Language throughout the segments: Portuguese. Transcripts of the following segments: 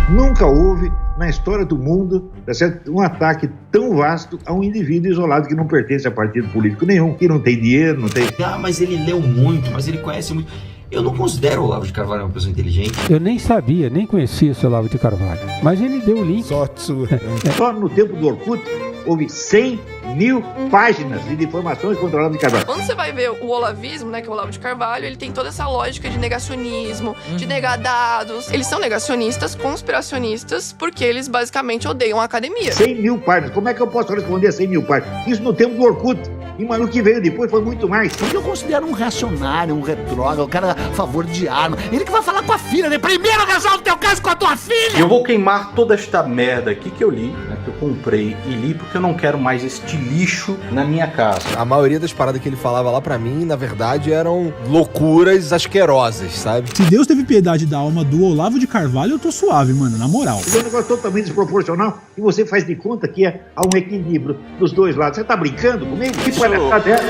Nunca houve, na história do mundo, tá certo, um ataque tão vasto a um indivíduo isolado que não pertence a partido político nenhum, que não tem dinheiro, não tem... Mas ele leu muito, mas ele conhece muito. Eu não considero o Olavo de Carvalho uma pessoa inteligente. Eu nem sabia, nem conhecia esse Olavo de Carvalho. Mas ele deu o link. Sorte sua. Só no tempo do Orkut, houve 100 mil páginas de informações contra o Olavo de Carvalho. Quando você vai ver o olavismo, né, que é o Olavo de Carvalho, ele tem toda essa lógica de negacionismo, de negar dados. Eles são negacionistas, conspiracionistas, porque eles basicamente odeiam a academia. 100 mil páginas. Como é que eu posso responder a 100 mil páginas? Isso no tempo do Orkut. E o que veio depois foi muito mais. Eu considero um reacionário, um retrógrado, um cara a favor de arma. Ele que vai falar com a filha, né? Primeiro resolve o teu caso com a tua filha! Eu vou queimar toda esta merda aqui que eu li, né, que eu comprei e li, porque eu não quero mais este lixo na minha casa. A maioria das paradas que ele falava lá pra mim, na verdade, eram loucuras asquerosas, sabe? Se Deus teve piedade da alma do Olavo de Carvalho, eu tô suave, mano, na moral. É um negócio totalmente desproporcional e você faz de conta que há um equilíbrio dos dois lados. Você tá brincando comigo? Que palhaçada é essa?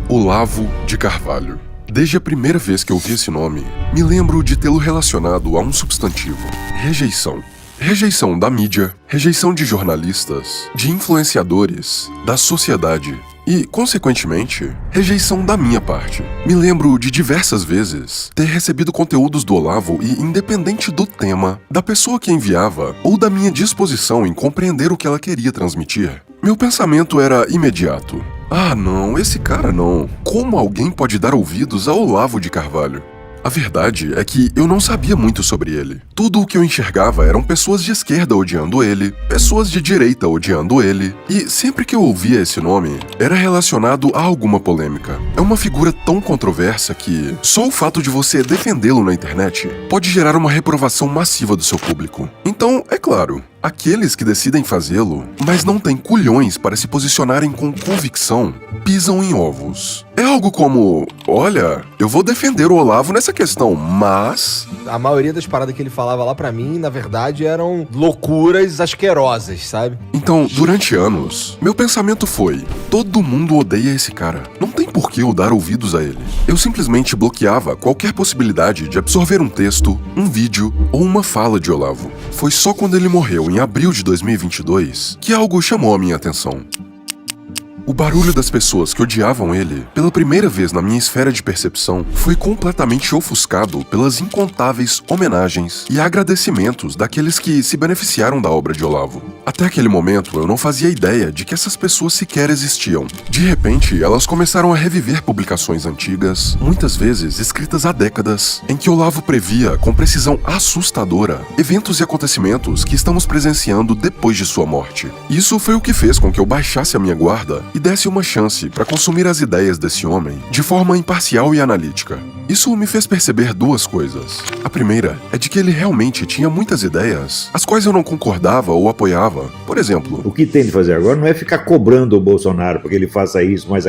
Olavo de Carvalho. Desde a primeira vez que eu vi esse nome, me lembro de tê-lo relacionado a um substantivo: rejeição. Rejeição da mídia, rejeição de jornalistas, de influenciadores, da sociedade e, consequentemente, rejeição da minha parte. Me lembro de diversas vezes ter recebido conteúdos do Olavo e, independente do tema, da pessoa que enviava ou da minha disposição em compreender o que ela queria transmitir, meu pensamento era imediato. Ah não, esse cara não. Como alguém pode dar ouvidos a Olavo de Carvalho? A verdade é que eu não sabia muito sobre ele. Tudo o que eu enxergava eram pessoas de esquerda odiando ele, pessoas de direita odiando ele, e sempre que eu ouvia esse nome, era relacionado a alguma polêmica. É uma figura tão controversa que só o fato de você defendê-lo na internet pode gerar uma reprovação massiva do seu público. Então, é claro, aqueles que decidem fazê-lo, mas não têm culhões para se posicionarem com convicção, pisam em ovos. É algo como, olha, eu vou defender o Olavo nessa questão, mas... A maioria das paradas que ele falava lá pra mim, na verdade, eram loucuras asquerosas, sabe? Então, durante anos, meu pensamento foi: todo mundo odeia esse cara. Não tem por que eu dar ouvidos a ele. Eu simplesmente bloqueava qualquer possibilidade de absorver um texto, um vídeo ou uma fala de Olavo. Foi só quando ele morreu em abril de 2022 que algo chamou a minha atenção. O barulho das pessoas que odiavam ele, pela primeira vez na minha esfera de percepção, foi completamente ofuscado pelas incontáveis homenagens e agradecimentos daqueles que se beneficiaram da obra de Olavo. Até aquele momento, eu não fazia ideia de que essas pessoas sequer existiam. De repente, elas começaram a reviver publicações antigas, muitas vezes escritas há décadas, em que Olavo previa, com precisão assustadora, eventos e acontecimentos que estamos presenciando depois de sua morte. Isso foi o que fez com que eu baixasse a minha guarda e desse uma chance para consumir as ideias desse homem de forma imparcial e analítica. Isso me fez perceber duas coisas. A primeira é de que ele realmente tinha muitas ideias, as quais eu não concordava ou apoiava. Por exemplo, o que tem de fazer agora não é ficar cobrando o Bolsonaro porque ele faça isso, mais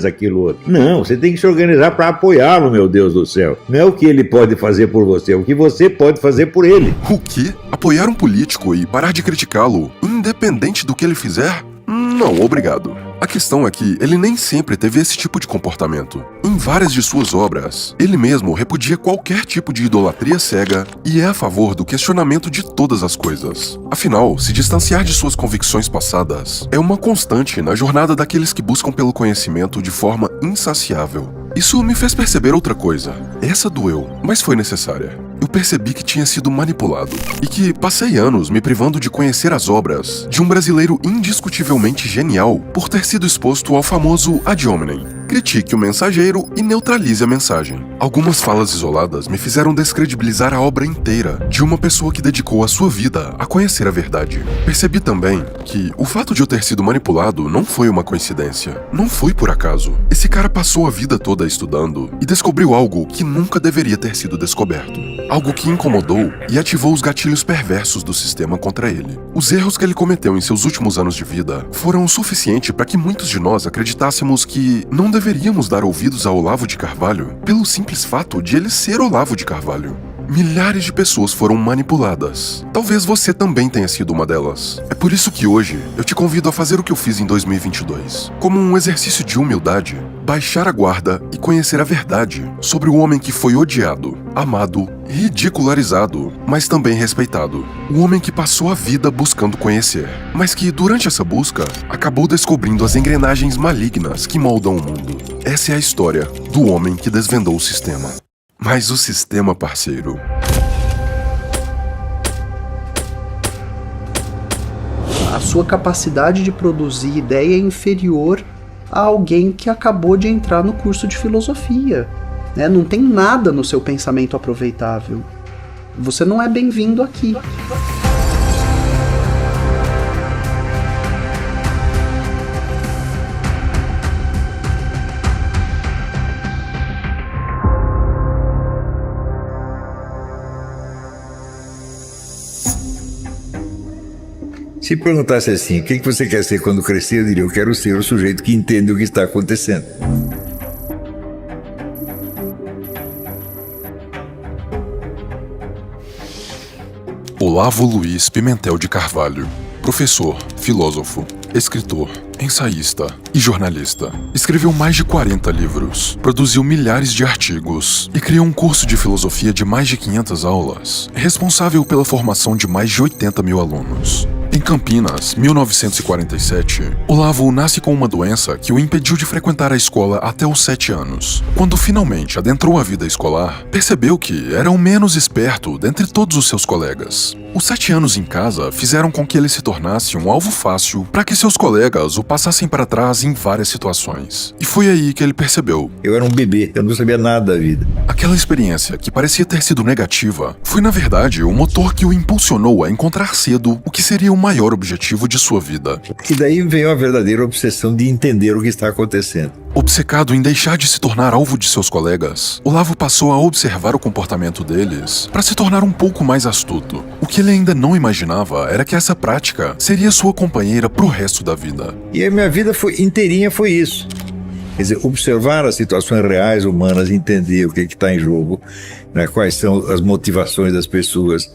aquilo outro. Não, você tem que se organizar para apoiá-lo, meu Deus do céu. Não é o que ele pode fazer por você, é o que você pode fazer por ele. O quê? Apoiar um político e parar de criticá-lo, independente do que ele fizer? Não, obrigado. A questão é que ele nem sempre teve esse tipo de comportamento. Em várias de suas obras, ele mesmo repudia qualquer tipo de idolatria cega e é a favor do questionamento de todas as coisas. Afinal, se distanciar de suas convicções passadas é uma constante na jornada daqueles que buscam pelo conhecimento de forma insaciável. Isso me fez perceber outra coisa. Essa doeu, mas foi necessária. Eu percebi que tinha sido manipulado e que passei anos me privando de conhecer as obras de um brasileiro indiscutivelmente genial por ter sido exposto ao famoso ad hominem. Critique o mensageiro e neutralize a mensagem. Algumas falas isoladas me fizeram descredibilizar a obra inteira de uma pessoa que dedicou a sua vida a conhecer a verdade. Percebi também que o fato de eu ter sido manipulado não foi uma coincidência. Não foi por acaso. Esse cara passou a vida toda estudando e descobriu algo que nunca deveria ter sido descoberto. algo que incomodou e ativou os gatilhos perversos do sistema contra ele. Os erros que ele cometeu em seus últimos anos de vida foram o suficiente para que muitos de nós acreditássemos que não deveríamos dar ouvidos a Olavo de Carvalho pelo simples fato de ele ser Olavo de Carvalho. Milhares de pessoas foram manipuladas. Talvez você também tenha sido uma delas. É por isso que hoje eu te convido a fazer o que eu fiz em 2022. Como um exercício de humildade, baixar a guarda e conhecer a verdade sobre o homem que foi odiado, amado, ridicularizado, mas também respeitado. O homem que passou a vida buscando conhecer, mas que durante essa busca acabou descobrindo as engrenagens malignas que moldam o mundo. Essa é a história do homem que desvendou o sistema. Mas o sistema, parceiro... A sua capacidade de produzir ideia é inferior a alguém que acabou de entrar no curso de filosofia. Né? Não tem nada no seu pensamento aproveitável. Você não é bem-vindo aqui. Se perguntasse assim, o que você quer ser quando crescer, eu diria, eu quero ser o sujeito que entende o que está acontecendo. Olavo Luiz Pimentel de Carvalho, professor, filósofo, escritor, ensaísta e jornalista. Escreveu mais de 40 livros, produziu milhares de artigos e criou um curso de filosofia de mais de 500 aulas, responsável pela formação de mais de 80 mil alunos. Em Campinas, 1947, Olavo nasce com uma doença que o impediu de frequentar a escola até os 7 anos. Quando finalmente adentrou a vida escolar, percebeu que era o menos esperto dentre todos os seus colegas. Os 7 anos em casa fizeram com que ele se tornasse um alvo fácil para que seus colegas o passassem para trás em várias situações. E foi aí que ele percebeu. Eu era um bebê, eu não sabia nada da vida. Aquela experiência que parecia ter sido negativa foi, na verdade, o motor que o impulsionou a encontrar cedo o que seria o maior objetivo de sua vida. E daí veio a verdadeira obsessão de entender o que está acontecendo. Obcecado em deixar de se tornar alvo de seus colegas, Olavo passou a observar o comportamento deles para se tornar um pouco mais astuto. O que ele ainda não imaginava era que essa prática seria sua companheira pro resto da vida. E a minha vida inteirinha foi isso. Quer dizer, observar as situações reais humanas, entender o que está em jogo, né, quais são as motivações das pessoas,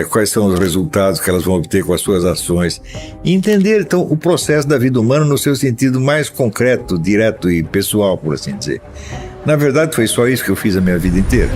quais são os resultados que elas vão obter com as suas ações. E entender, então, o processo da vida humana no seu sentido mais concreto, direto e pessoal, por assim dizer. Na verdade, foi só isso que eu fiz a minha vida inteira.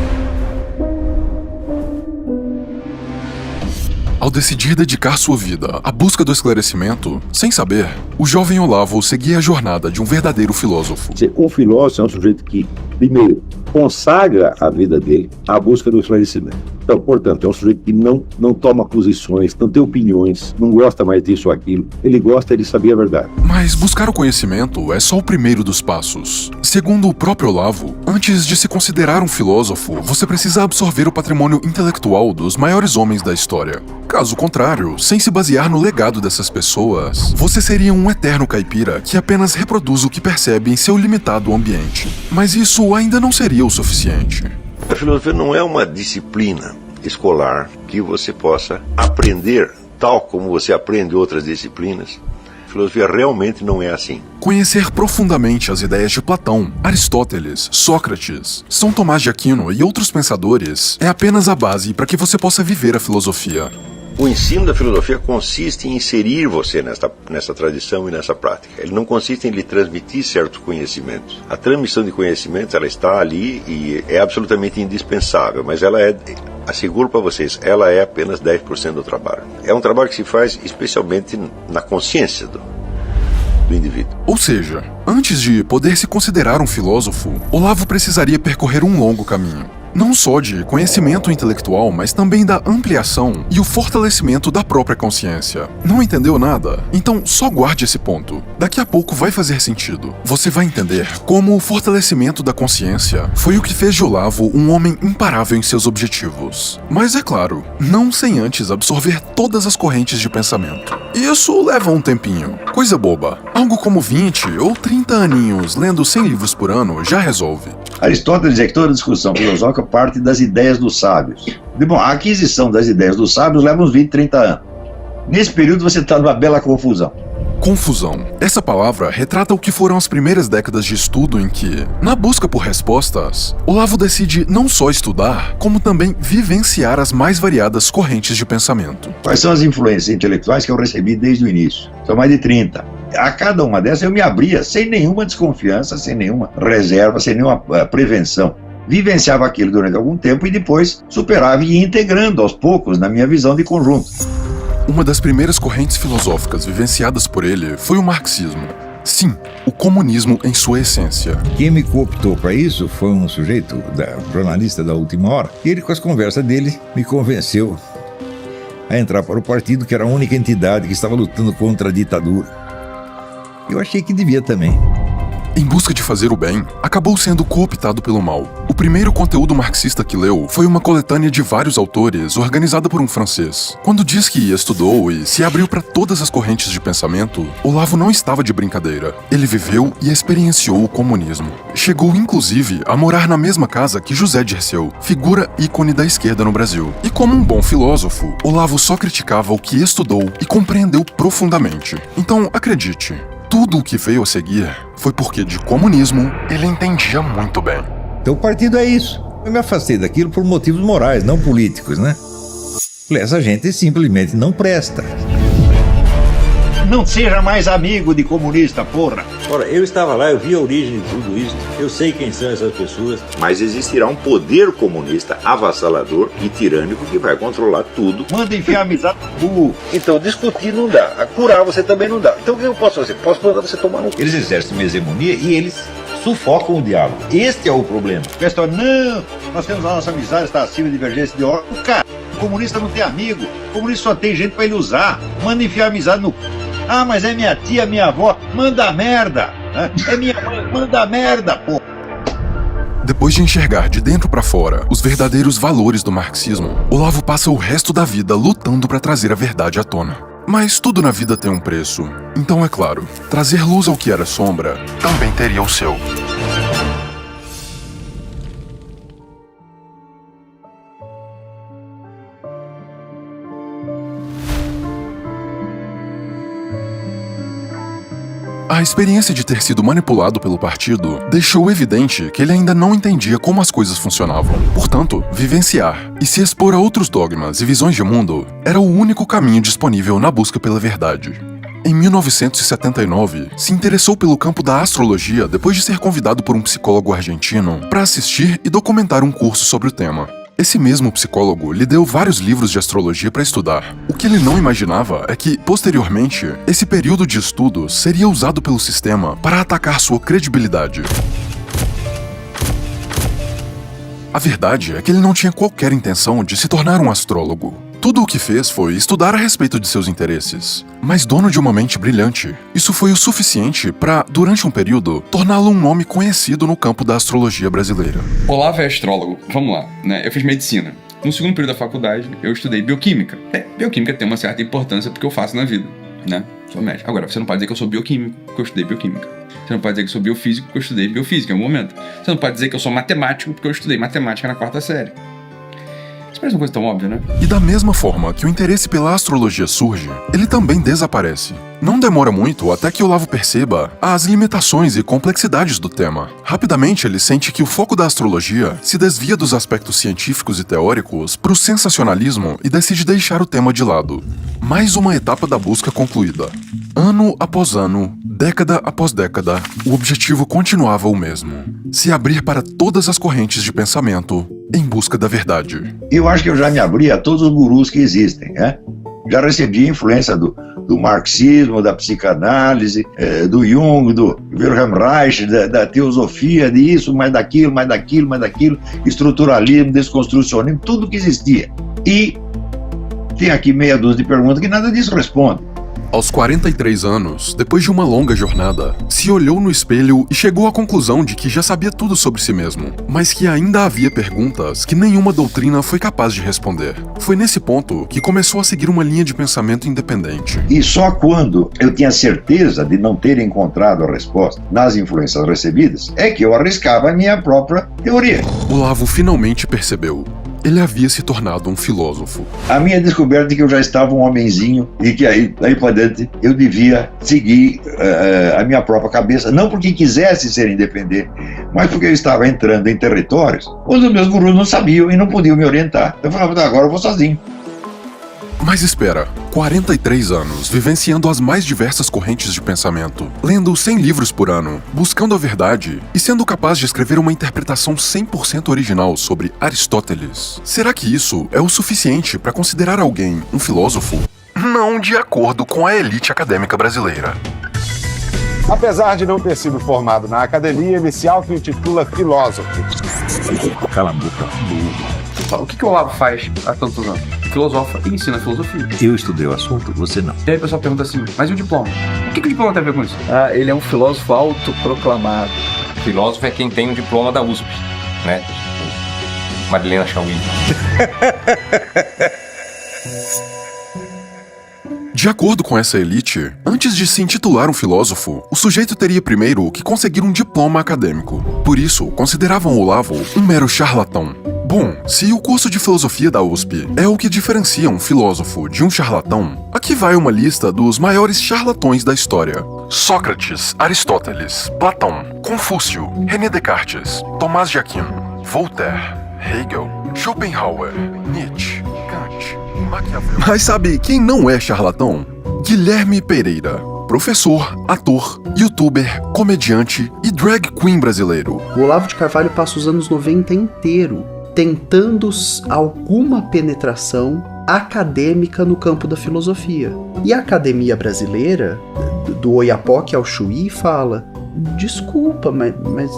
Ao decidir dedicar sua vida à busca do esclarecimento, sem saber, o jovem Olavo seguia a jornada de um verdadeiro filósofo. Um filósofo é um sujeito que, primeiro, consagra a vida dele à busca do esclarecimento. Então, portanto, é um sujeito que não toma posições, não tem opiniões, não gosta mais disso ou aquilo. Ele gosta de saber a verdade. Mas buscar o conhecimento é só o primeiro dos passos. Segundo o próprio Olavo, antes de se considerar um filósofo, você precisa absorver o patrimônio intelectual dos maiores homens da história. Caso contrário, sem se basear no legado dessas pessoas, você seria um eterno caipira que apenas reproduz o que percebe em seu limitado ambiente. Mas isso ainda não seria o suficiente. A filosofia não é uma disciplina escolar que você possa aprender tal como você aprende outras disciplinas. A filosofia realmente não é assim. Conhecer profundamente as ideias de Platão, Aristóteles, Sócrates, São Tomás de Aquino e outros pensadores é apenas a base para que você possa viver a filosofia. O ensino da filosofia consiste em inserir você nessa tradição e nessa prática. Ele não consiste em lhe transmitir certos conhecimentos. A transmissão de conhecimentos, ela está ali e é absolutamente indispensável, mas ela asseguro para vocês, ela é apenas 10% do trabalho. É um trabalho que se faz especialmente na consciência do indivíduo. Ou seja, antes de poder se considerar um filósofo, Olavo precisaria percorrer um longo caminho. Não só de conhecimento intelectual, mas também da ampliação e o fortalecimento da própria consciência. Não entendeu nada? Então só guarde esse ponto. Daqui a pouco vai fazer sentido. Você vai entender como o fortalecimento da consciência foi o que fez de Olavo um homem imparável em seus objetivos. Mas é claro, não sem antes absorver todas as correntes de pensamento. Isso leva um tempinho. Coisa boba. Algo como 20 ou 30 aninhos lendo 100 livros por ano já resolve. Aristóteles dizia que toda discussão filosófica parte das ideias dos sábios. Bom, a aquisição das ideias dos sábios leva uns 20, 30 anos. Nesse período você está numa bela confusão. Confusão. Essa palavra retrata o que foram as primeiras décadas de estudo em que, na busca por respostas, Olavo decide não só estudar, como também vivenciar as mais variadas correntes de pensamento. Quais são as influências intelectuais que eu recebi desde o início? São mais de 30. A cada uma dessas eu me abria sem nenhuma desconfiança, sem nenhuma reserva, sem nenhuma prevenção. Vivenciava aquilo durante algum tempo e depois superava e ia integrando aos poucos na minha visão de conjunto. Uma das primeiras correntes filosóficas vivenciadas por ele foi o marxismo. Sim, o comunismo em sua essência. Quem me cooptou para isso foi um sujeito, jornalista da Última Hora, e ele, com as conversas dele, me convenceu a entrar para o partido, que era a única entidade que estava lutando contra a ditadura. Eu achei que devia também. Em busca de fazer o bem, acabou sendo cooptado pelo mal. O primeiro conteúdo marxista que leu foi uma coletânea de vários autores organizada por um francês. Quando diz que estudou e se abriu para todas as correntes de pensamento, Olavo não estava de brincadeira. Ele viveu e experienciou o comunismo. Chegou inclusive a morar na mesma casa que José Dirceu, figura ícone da esquerda no Brasil. E como um bom filósofo, Olavo só criticava o que estudou e compreendeu profundamente. Então, acredite, tudo o que veio a seguir foi porque de comunismo ele entendia muito bem. Então o partido é isso. Eu me afastei daquilo por motivos morais, não políticos, né? Essa gente simplesmente não presta. Não seja mais amigo de comunista, porra! Ora, eu estava lá, eu vi a origem de tudo isso, eu sei quem são essas pessoas. Mas existirá um poder comunista avassalador e tirânico que vai controlar tudo. Manda enfiar amizade no cu. Então discutir não dá, a curar você também não dá. Então o que eu posso fazer? Posso mandar você tomar no cu. Eles exercem uma hegemonia e eles sufocam o diálogo. Este é o problema. O pessoal, não, nós temos a nossa amizade, está acima de divergência de ordem. Cara, o comunista não tem amigo, o comunista só tem gente para ele usar. Manda enfiar amizade no cu. Ah, mas é minha tia, minha avó, manda merda. É minha mãe, manda merda, pô. Depois de enxergar de dentro para fora os verdadeiros valores do marxismo, Olavo passa o resto da vida lutando para trazer a verdade à tona. Mas tudo na vida tem um preço. Então, é claro, trazer luz ao que era sombra também teria o seu. A experiência de ter sido manipulado pelo partido deixou evidente que ele ainda não entendia como as coisas funcionavam. Portanto, vivenciar e se expor a outros dogmas e visões de mundo era o único caminho disponível na busca pela verdade. Em 1979, se interessou pelo campo da astrologia depois de ser convidado por um psicólogo argentino para assistir e documentar um curso sobre o tema. Esse mesmo psicólogo lhe deu vários livros de astrologia para estudar. O que ele não imaginava é que, posteriormente, esse período de estudo seria usado pelo sistema para atacar sua credibilidade. A verdade é que ele não tinha qualquer intenção de se tornar um astrólogo. Tudo o que fez foi estudar a respeito de seus interesses. Mas dono de uma mente brilhante, isso foi o suficiente para, durante um período, torná-lo um nome conhecido no campo da astrologia brasileira. Olavo é astrólogo. Vamos lá, né? Eu fiz medicina. No segundo período da faculdade, eu estudei bioquímica. Bioquímica tem uma certa importância porque eu faço na vida, né? Sou médico. Agora, você não pode dizer que eu sou bioquímico porque eu estudei bioquímica. Você não pode dizer que eu sou biofísico porque eu estudei biofísica em algum momento. Você não pode dizer que eu sou matemático porque eu estudei matemática na 4ª série. Isso parece uma coisa tão óbvia, né? E da mesma forma que o interesse pela astrologia surge, ele também desaparece. Não demora muito até que Olavo perceba as limitações e complexidades do tema. Rapidamente ele sente que o foco da astrologia se desvia dos aspectos científicos e teóricos para o sensacionalismo e decide deixar o tema de lado. Mais uma etapa da busca concluída. Ano após ano, década após década, o objetivo continuava o mesmo: se abrir para todas as correntes de pensamento em busca da verdade. Eu acho que eu já me abri a todos os gurus que existem, né? Já recebi influência do marxismo, da psicanálise, do Jung, do Wilhelm Reich, da teosofia, disso, mais daquilo, estruturalismo, desconstrucionismo, tudo que existia. E tem aqui meia dúzia de perguntas que nada disso responde. Aos 43 anos, depois de uma longa jornada, se olhou no espelho e chegou à conclusão de que já sabia tudo sobre si mesmo, mas que ainda havia perguntas que nenhuma doutrina foi capaz de responder. Foi nesse ponto que começou a seguir uma linha de pensamento independente. E só quando eu tinha certeza de não ter encontrado a resposta nas influências recebidas, é que eu arriscava a minha própria teoria. Olavo finalmente percebeu. Ele havia se tornado um filósofo. A minha descoberta é que eu já estava um homenzinho e que aí para diante eu devia seguir a minha própria cabeça, não porque quisesse ser independente, mas porque eu estava entrando em territórios onde os meus gurus não sabiam e não podiam me orientar. Eu falava, agora eu vou sozinho. Mas espera, 43 anos, vivenciando as mais diversas correntes de pensamento, lendo 100 livros por ano, buscando a verdade e sendo capaz de escrever uma interpretação 100% original sobre Aristóteles. Será que isso é o suficiente para considerar alguém um filósofo? Não de acordo com a elite acadêmica brasileira. Apesar de não ter sido formado na academia, ele se auto-intitula filósofo. Cala a boca. O que o Olavo faz há tantos anos? Filosofa e ensina filosofia. Eu estudei o assunto, você não. E aí o pessoal pergunta assim, mas e o diploma? O que o diploma tem a ver com isso? Ele é um filósofo autoproclamado. Filósofo é quem tem um diploma da USP, né? Marilena Chauí. De acordo com essa elite, antes de se intitular um filósofo, o sujeito teria primeiro que conseguir um diploma acadêmico. Por isso, consideravam Olavo um mero charlatão. Bom, se o curso de filosofia da USP é o que diferencia um filósofo de um charlatão, aqui vai uma lista dos maiores charlatões da história. Sócrates, Aristóteles, Platão, Confúcio, René Descartes, Tomás de Aquino, Voltaire, Hegel, Schopenhauer, Nietzsche, Kant, Maquiavel. Mas sabe quem não é charlatão? Guilherme Pereira. Professor, ator, youtuber, comediante e drag queen brasileiro. O Olavo de Carvalho passa os anos 90 inteiro tentando alguma penetração acadêmica no campo da filosofia. E a academia brasileira, do Oiapoque ao Chuí, fala: desculpa, mas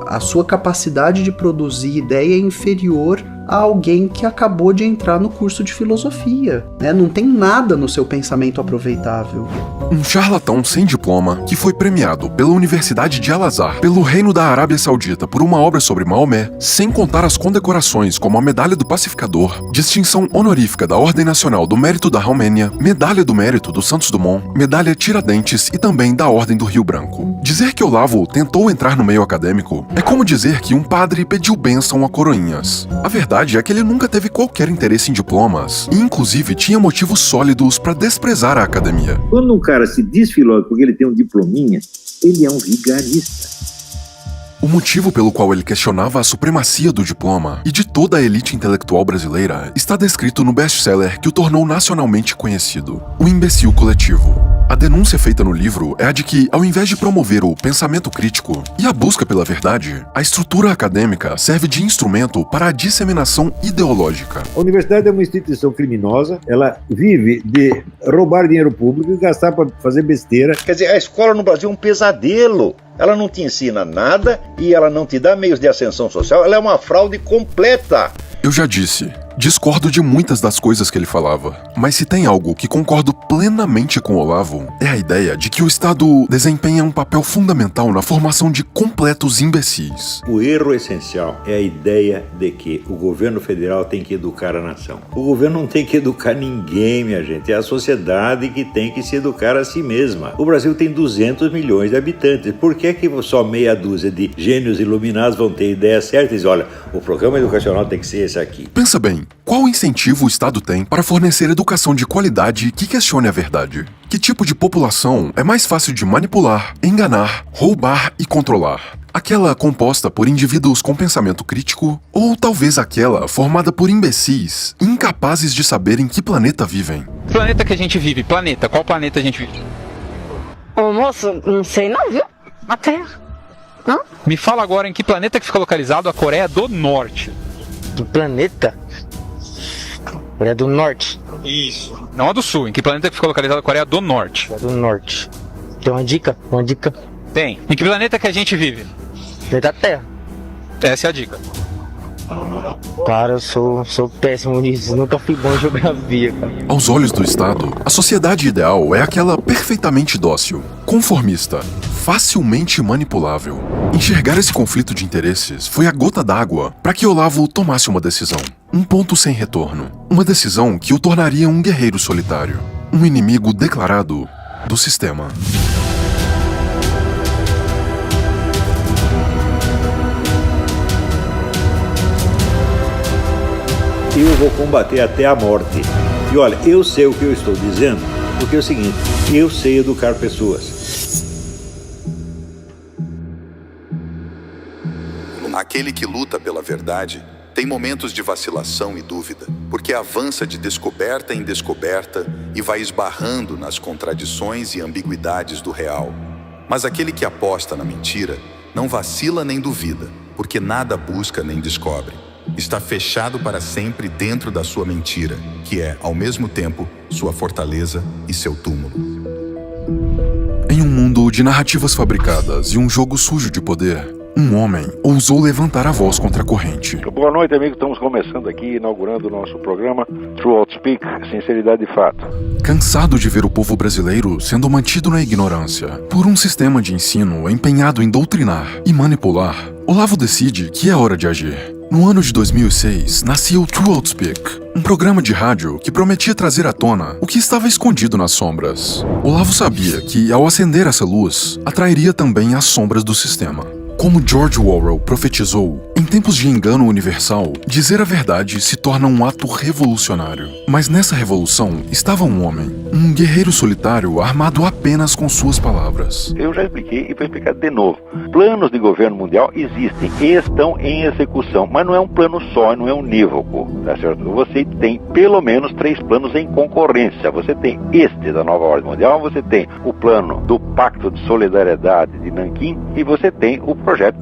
a sua capacidade de produzir ideia é inferior a alguém que acabou de entrar no curso de filosofia, né? Não tem nada no seu pensamento aproveitável. Um charlatão sem diploma que foi premiado pela Universidade de Al-Azhar, pelo Reino da Arábia Saudita por uma obra sobre Maomé, sem contar as condecorações como a Medalha do Pacificador, distinção honorífica da Ordem Nacional do Mérito da Romênia, Medalha do Mérito do Santos Dumont, Medalha Tiradentes e também da Ordem do Rio Branco. Dizer que Olavo tentou entrar no meio acadêmico é como dizer que um padre pediu bênção a coroinhas. A verdade é que ele nunca teve qualquer interesse em diplomas e inclusive tinha motivos sólidos para desprezar a academia. Quando um cara se diz filósofo porque ele tem um diplominha, ele é um vigarista. O motivo pelo qual ele questionava a supremacia do diploma e de toda a elite intelectual brasileira está descrito no best-seller que o tornou nacionalmente conhecido, O Imbecil Coletivo. A denúncia feita no livro é a de que, ao invés de promover o pensamento crítico e a busca pela verdade, a estrutura acadêmica serve de instrumento para a disseminação ideológica. A universidade é uma instituição criminosa, ela vive de roubar dinheiro público e gastar para fazer besteira. Quer dizer, a escola no Brasil é um pesadelo. Ela não te ensina nada e ela não te dá meios de ascensão social, ela é uma fraude completa. Eu já disse, discordo de muitas das coisas que ele falava, mas se tem algo que concordo plenamente com Olavo, é a ideia de que o Estado desempenha um papel fundamental na formação de completos imbecis. O erro essencial é a ideia de que o governo federal tem que educar a nação. O governo não tem que educar ninguém, minha gente, é a sociedade que tem que se educar a si mesma. O Brasil tem 200 milhões de habitantes, por que só meia dúzia de gênios iluminados vão ter ideias certas e dizem, olha, o programa educacional tem que ser esse aqui? Pensa bem, qual incentivo o Estado tem para fornecer educação de qualidade que questione a verdade? Que tipo de população é mais fácil de manipular, enganar, roubar e controlar? Aquela composta por indivíduos com pensamento crítico? Ou talvez aquela formada por imbecis, incapazes de saber em que planeta vivem? Planeta que a gente vive, planeta, qual planeta a gente vive? Ô moço, não sei não, viu? Na Terra. Não? Me fala agora em que planeta que fica localizado a Coreia do Norte. Que planeta? Coreia do Norte. Isso. Não a do Sul. Em que planeta que fica localizada a Coreia do Norte? Coreia do Norte. Tem uma dica? Uma dica? Tem. Em que planeta que a gente vive? Planeta Terra. Essa é a dica. Cara, eu sou péssimo nisso, nunca fui bom em geografia, cara. Aos olhos do Estado, a sociedade ideal é aquela perfeitamente dócil, conformista, facilmente manipulável. Enxergar esse conflito de interesses foi a gota d'água para que Olavo tomasse uma decisão. Um ponto sem retorno. Uma decisão que o tornaria um guerreiro solitário. Um inimigo declarado do sistema. Eu vou combater até a morte. E olha, eu sei o que eu estou dizendo, porque é o seguinte, eu sei educar pessoas. Aquele que luta pela verdade tem momentos de vacilação e dúvida, porque avança de descoberta em descoberta e vai esbarrando nas contradições e ambiguidades do real. Mas aquele que aposta na mentira não vacila nem duvida, porque nada busca nem descobre. Está fechado para sempre dentro da sua mentira, que é, ao mesmo tempo, sua fortaleza e seu túmulo. Em um mundo de narrativas fabricadas e um jogo sujo de poder, um homem ousou levantar a voz contra a corrente. Boa noite, amigo. Estamos começando aqui, inaugurando o nosso programa True Outspeak, Sinceridade e Fato. Cansado de ver o povo brasileiro sendo mantido na ignorância por um sistema de ensino empenhado em doutrinar e manipular, Olavo decide que é hora de agir. No ano de 2006, nascia o True Outspeak, um programa de rádio que prometia trazer à tona o que estava escondido nas sombras. Olavo sabia que, ao acender essa luz, atrairia também as sombras do sistema. Como George Orwell profetizou, em tempos de engano universal, dizer a verdade se torna um ato revolucionário. Mas nessa revolução estava um homem, um guerreiro solitário armado apenas com suas palavras. Eu já expliquei e vou explicar de novo. Planos de governo mundial existem e estão em execução, mas não é um plano só, não é unívoco, tá certo? Você tem pelo menos 3 planos em concorrência. Você tem este da nova ordem mundial, você tem o plano do Pacto de Solidariedade de Nanquim e você tem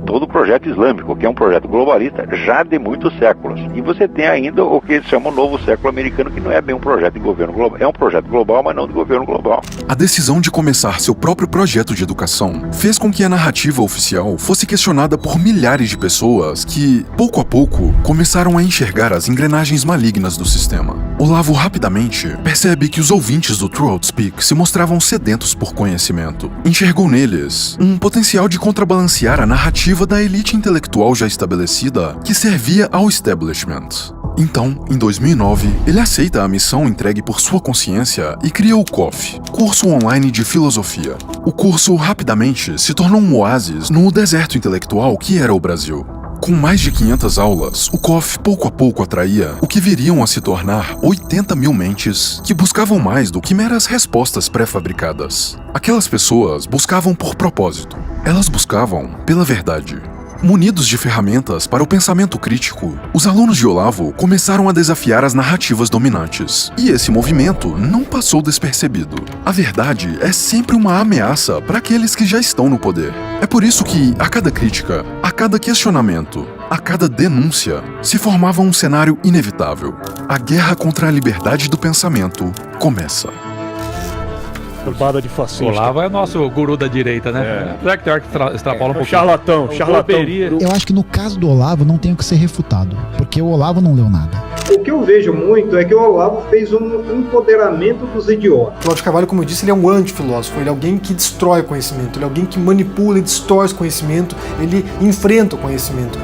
todo o projeto islâmico, que é um projeto globalista já de muitos séculos. E você tem ainda o que eles chamam Novo Século Americano, que não é bem um projeto de governo global, é um projeto global, mas não de governo global. A decisão de começar seu próprio projeto de educação fez com que a narrativa oficial fosse questionada por milhares de pessoas que, pouco a pouco, começaram a enxergar as engrenagens malignas do sistema. Olavo rapidamente percebe que os ouvintes do True Outspeak se mostravam sedentos por conhecimento. Enxergou neles um potencial de contrabalancear a narrativa da elite intelectual já estabelecida que servia ao establishment. Então, em 2009, ele aceita a missão entregue por sua consciência e cria o COF, curso online de filosofia. O curso rapidamente se tornou um oásis no deserto intelectual que era o Brasil. Com mais de 500 aulas, o COF pouco a pouco atraía o que viriam a se tornar 80 mil mentes que buscavam mais do que meras respostas pré-fabricadas. Aquelas pessoas buscavam por propósito. Elas buscavam pela verdade. Munidos de ferramentas para o pensamento crítico, os alunos de Olavo começaram a desafiar as narrativas dominantes. E esse movimento não passou despercebido. A verdade é sempre uma ameaça para aqueles que já estão no poder. É por isso que, a cada crítica, a cada questionamento, a cada denúncia, se formava um cenário inevitável. A guerra contra a liberdade do pensamento começa. Turbada de fascista. Olavo é nosso guru da direita, né? Será que tem hora que extrapola um pouquinho? Charlatão. Eu acho que no caso do Olavo não tem o que ser refutado, porque o Olavo não leu nada. O que eu vejo muito é que o Olavo fez um empoderamento dos idiotas. O Olavo de Carvalho, como eu disse, ele é um antifilósofo, ele é alguém que destrói o conhecimento, ele é alguém que manipula e distorce o conhecimento, ele enfrenta o conhecimento.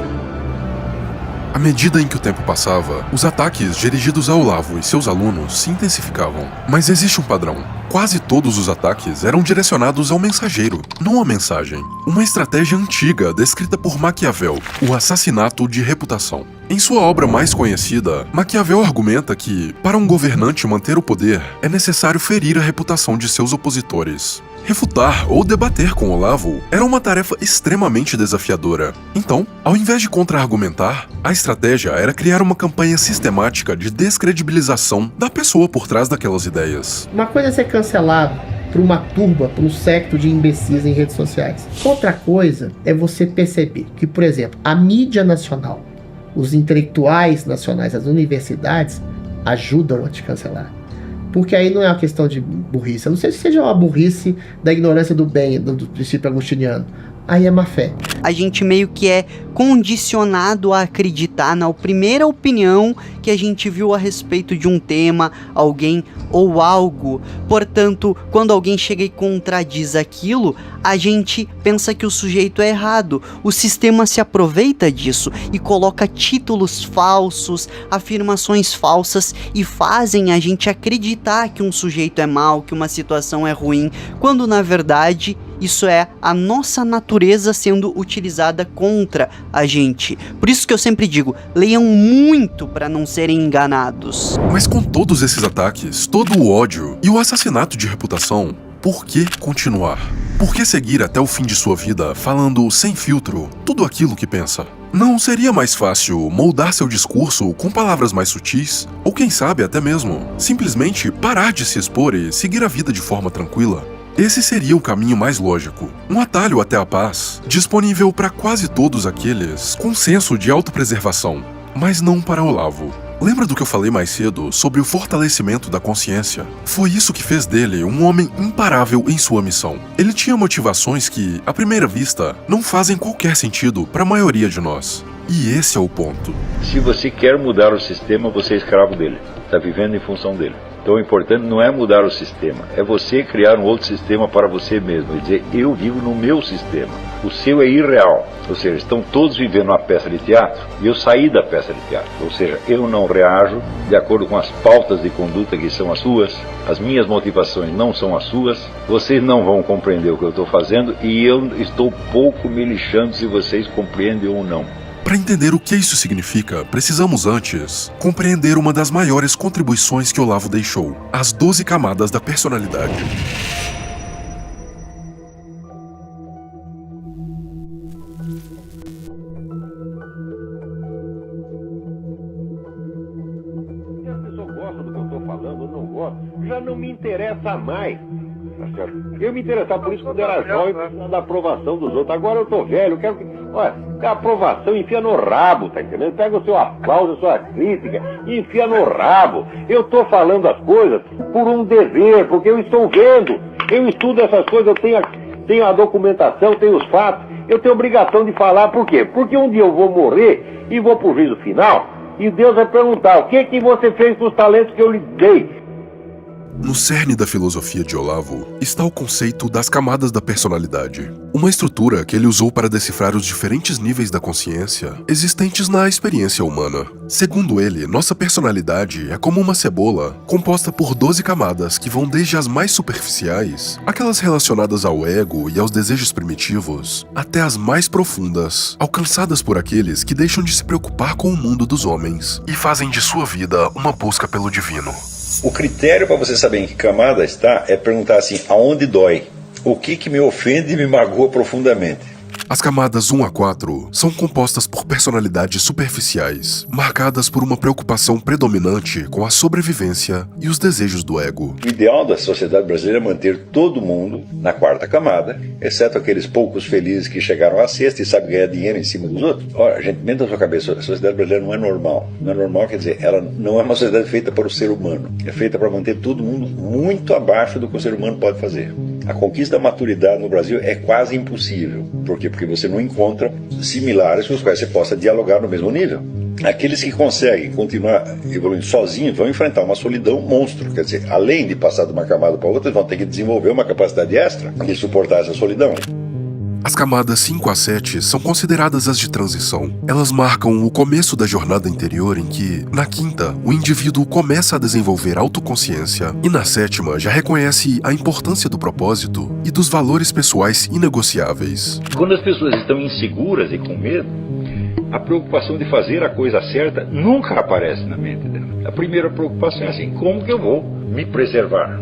À medida em que o tempo passava, os ataques dirigidos a Olavo e seus alunos se intensificavam. Mas existe um padrão. Quase todos os ataques eram direcionados ao mensageiro, não à mensagem. Uma estratégia antiga descrita por Maquiavel, o assassinato de reputação. Em sua obra mais conhecida, Maquiavel argumenta que, para um governante manter o poder, é necessário ferir a reputação de seus opositores. Refutar ou debater com Olavo era uma tarefa extremamente desafiadora. Então, ao invés de contra-argumentar, a estratégia era criar uma campanha sistemática de descredibilização da pessoa por trás daquelas ideias. Uma coisa é ser cancelado por uma turba, por um secto de imbecis em redes sociais. Outra coisa é você perceber que, por exemplo, a mídia nacional, os intelectuais nacionais, as universidades, ajudam a te cancelar. Porque aí não é uma questão de burrice. Eu não sei se seja uma burrice da ignorância do bem, do princípio agostiniano. aí é má fé. A gente meio que é condicionado a acreditar na primeira opinião que a gente viu a respeito de um tema, alguém ou algo. Portanto, quando alguém chega e contradiz aquilo, a gente pensa que o sujeito é errado. O sistema se aproveita disso e coloca títulos falsos, afirmações falsas e fazem a gente acreditar que um sujeito é mau, que uma situação é ruim, quando na verdade isso é a nossa natureza sendo utilizada contra a gente. Por isso que eu sempre digo, leiam muito para não serem enganados. Mas com todos esses ataques, todo o ódio e o assassinato de reputação, por que continuar? Por que seguir até o fim de sua vida falando sem filtro tudo aquilo que pensa? Não seria mais fácil moldar seu discurso com palavras mais sutis? Ou quem sabe até mesmo, simplesmente parar de se expor e seguir a vida de forma tranquila? Esse seria o caminho mais lógico, um atalho até a paz, disponível para quase todos aqueles com senso de autopreservação, mas não para Olavo. Lembra do que eu falei mais cedo sobre o fortalecimento da consciência? Foi isso que fez dele um homem imparável em sua missão. Ele tinha motivações que, à primeira vista, não fazem qualquer sentido para a maioria de nós. E esse é o ponto. Se você quer mudar o sistema, você é escravo dele. Está vivendo em função dele. Então o importante não é mudar o sistema, é você criar um outro sistema para você mesmo. E dizer, eu vivo no meu sistema. O seu é irreal. Ou seja, estão todos vivendo uma peça de teatro e eu saí da peça de teatro. Ou seja, eu não reajo de acordo com as pautas de conduta que são as suas, as minhas motivações não são as suas, vocês não vão compreender o que eu estou fazendo e eu estou pouco me lixando se vocês compreendem ou não. Para entender o que isso significa, precisamos antes compreender uma das maiores contribuições que Olavo deixou, as 12 camadas da personalidade. Se a pessoa gosta do que eu estou falando ou não gosta, já não me interessa mais. Eu me interessava por isso quando era jovem, precisava da aprovação dos outros. Agora eu tô velho, eu quero que... Olha, a aprovação enfia no rabo, tá entendendo? Pega o seu aplauso, a sua crítica e enfia no rabo. Eu tô falando as coisas por um dever, porque eu estou vendo. Eu estudo essas coisas, eu tenho a documentação, tenho os fatos. Eu tenho obrigação de falar, por quê? Porque um dia eu vou morrer e vou pro juízo final e Deus vai perguntar, o que você fez com os talentos que eu lhe dei? No cerne da filosofia de Olavo está o conceito das camadas da personalidade, uma estrutura que ele usou para decifrar os diferentes níveis da consciência existentes na experiência humana. Segundo ele, nossa personalidade é como uma cebola composta por 12 camadas que vão desde as mais superficiais, aquelas relacionadas ao ego e aos desejos primitivos, até as mais profundas, alcançadas por aqueles que deixam de se preocupar com o mundo dos homens e fazem de sua vida uma busca pelo divino. O critério para você saber em que camada está é perguntar assim, aonde dói? O que me ofende e me magoa profundamente? As camadas 1 a 4 são compostas por personalidades superficiais, marcadas por uma preocupação predominante com a sobrevivência e os desejos do ego. O ideal da sociedade brasileira é manter todo mundo na 4ª camada, exceto aqueles poucos felizes que chegaram à 6ª e sabem ganhar dinheiro em cima dos outros. Ora, gente, mente na sua cabeça, a sociedade brasileira não é normal. Não é normal, quer dizer, ela não é uma sociedade feita para o ser humano. É feita para manter todo mundo muito abaixo do que o ser humano pode fazer. A conquista da maturidade no Brasil é quase impossível. Por quê? Porque você não encontra similares com os quais você possa dialogar no mesmo nível. Aqueles que conseguem continuar evoluindo sozinhos vão enfrentar uma solidão monstro. Quer dizer, além de passar de uma camada para outra, eles vão ter que desenvolver uma capacidade extra de suportar essa solidão. As camadas 5 a 7 são consideradas as de transição. Elas marcam o começo da jornada interior em que, na 5ª, o indivíduo começa a desenvolver autoconsciência e na 7ª já reconhece a importância do propósito e dos valores pessoais inegociáveis. Quando as pessoas estão inseguras e com medo, a preocupação de fazer a coisa certa nunca aparece na mente dela. A primeira preocupação é assim, como que eu vou me preservar?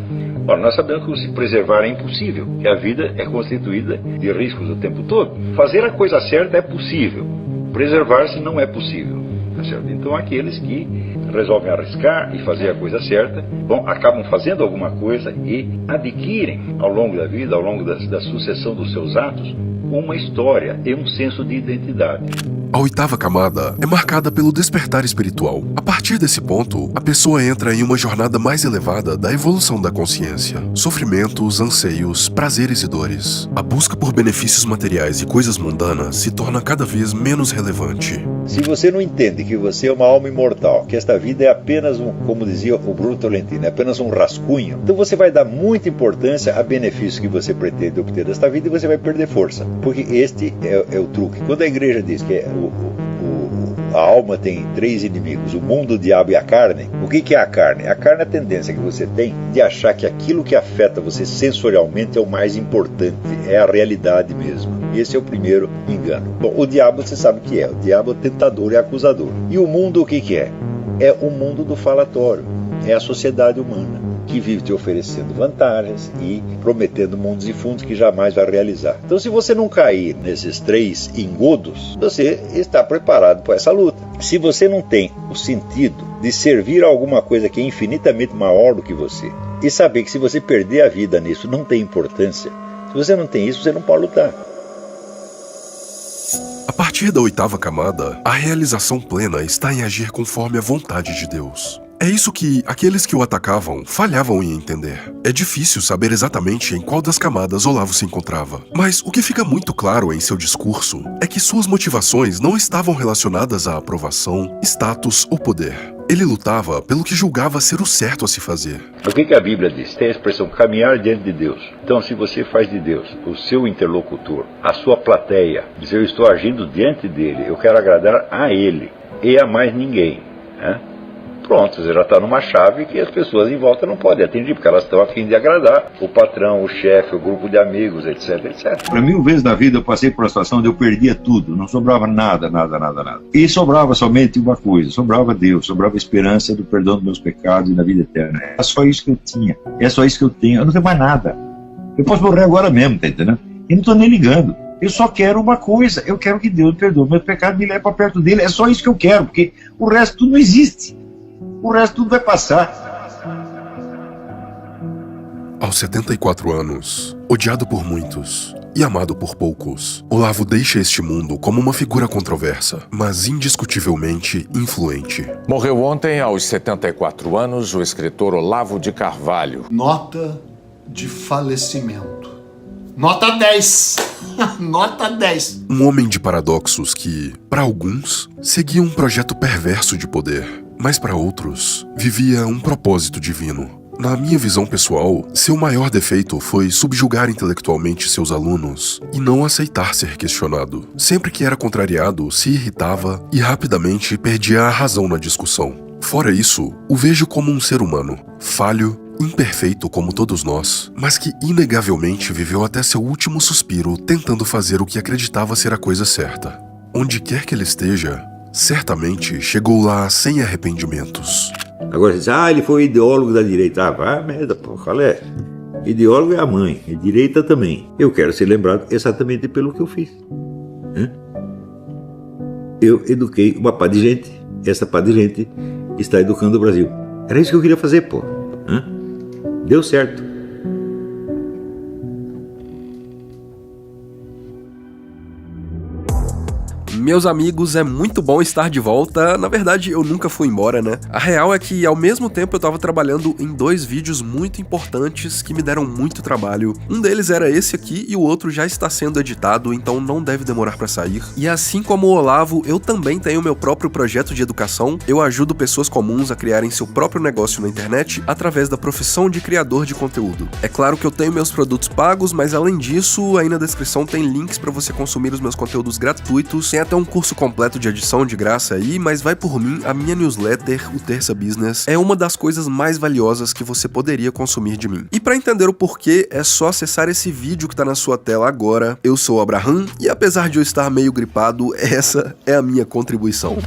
Ora, nós sabemos que se preservar é impossível, que a vida é constituída de riscos o tempo todo. Fazer a coisa certa é possível, preservar-se não é possível. Tá certo? Então aqueles que resolvem arriscar e fazer a coisa certa, acabam fazendo alguma coisa e adquirem ao longo da vida, ao longo da sucessão dos seus atos, uma história e um senso de identidade. A 8ª camada é marcada pelo despertar espiritual. A partir desse ponto, a pessoa entra em uma jornada mais elevada da evolução da consciência. Sofrimentos, anseios, prazeres e dores. A busca por benefícios materiais e coisas mundanas se torna cada vez menos relevante. Se você não entende que você é uma alma imortal, que esta vida é apenas como dizia o Bruno Tolentino, é apenas um rascunho, então você vai dar muita importância a benefícios que você pretende obter desta vida e você vai perder força. Porque este é o truque. Quando a igreja diz que a alma tem 3 inimigos, o mundo, o diabo e a carne, o que é a carne? A carne é a tendência que você tem de achar que aquilo que afeta você sensorialmente é o mais importante, é a realidade mesmo. Esse é o primeiro engano. Bom, o diabo você sabe o que é. O diabo é o tentador e acusador. E o mundo o que é? É o mundo do falatório. É a sociedade humana que vive te oferecendo vantagens e prometendo mundos e fundos que jamais vai realizar. Então, se você não cair nesses 3 engodos, você está preparado para essa luta. Se você não tem o sentido de servir a alguma coisa que é infinitamente maior do que você, e saber que se você perder a vida nisso não tem importância, se você não tem isso, você não pode lutar. A partir da 8ª camada, a realização plena está em agir conforme a vontade de Deus. É isso que aqueles que o atacavam falhavam em entender. É difícil saber exatamente em qual das camadas Olavo se encontrava, mas o que fica muito claro em seu discurso é que suas motivações não estavam relacionadas à aprovação, status ou poder. Ele lutava pelo que julgava ser o certo a se fazer. O que a Bíblia diz? Tem a expressão caminhar diante de Deus. Então, se você faz de Deus o seu interlocutor, a sua plateia, diz eu estou agindo diante dele, eu quero agradar a ele e a mais ninguém, né? Pronto, você já está numa chave que as pessoas em volta não podem atingir, porque elas estão a fim de agradar o patrão, o chefe, o grupo de amigos, etc, etc. Para 1000 vezes na vida eu passei por uma situação onde eu perdia tudo, não sobrava nada. E sobrava somente uma coisa, sobrava Deus, sobrava a esperança do perdão dos meus pecados e da vida eterna. É só isso que eu tinha, é só isso que eu tenho, eu não tenho mais nada. Eu posso morrer agora mesmo, tá entendendo? Eu não estou nem ligando. Eu só quero uma coisa, eu quero que Deus me perdoe meus pecados e me leve para perto dele, é só isso que eu quero, porque o resto tudo não existe. O resto tudo vai passar. Aos 74 anos, odiado por muitos e amado por poucos, Olavo deixa este mundo como uma figura controversa, mas indiscutivelmente influente. Morreu ontem, aos 74 anos, o escritor Olavo de Carvalho. Nota de falecimento. Nota 10! Nota 10! Um homem de paradoxos que, para alguns, seguia um projeto perverso de poder, mas para outros, vivia um propósito divino. Na minha visão pessoal, seu maior defeito foi subjugar intelectualmente seus alunos e não aceitar ser questionado. Sempre que era contrariado, se irritava e rapidamente perdia a razão na discussão. Fora isso, o vejo como um ser humano, falho, imperfeito como todos nós, mas que inegavelmente viveu até seu último suspiro tentando fazer o que acreditava ser a coisa certa. Onde quer que ele esteja, certamente chegou lá sem arrependimentos. Agora você diz, ele foi ideólogo da direita. Vai merda, pô, qual é? Ideólogo é a mãe, e direita também. Eu quero ser lembrado exatamente pelo que eu fiz. Eu eduquei uma pá de gente, essa pá de gente está educando o Brasil. Era isso que eu queria fazer, pô. Deu certo. Meus amigos, é muito bom estar de volta. Na verdade, eu nunca fui embora, né? A real é que, ao mesmo tempo, eu tava trabalhando em 2 vídeos muito importantes que me deram muito trabalho. Um deles era esse aqui e o outro já está sendo editado, então não deve demorar pra sair. E assim como o Olavo, eu também tenho meu próprio projeto de educação. Eu ajudo pessoas comuns a criarem seu próprio negócio na internet através da profissão de criador de conteúdo. É claro que eu tenho meus produtos pagos, mas além disso, aí na descrição tem links pra você consumir os meus conteúdos gratuitos. Tem até um curso completo de edição de graça aí, mas vai por mim, a minha newsletter, o Terça Business, é uma das coisas mais valiosas que você poderia consumir de mim. E para entender o porquê, é só acessar esse vídeo que tá na sua tela agora. Eu sou o Abraham, e apesar de eu estar meio gripado, essa é a minha contribuição.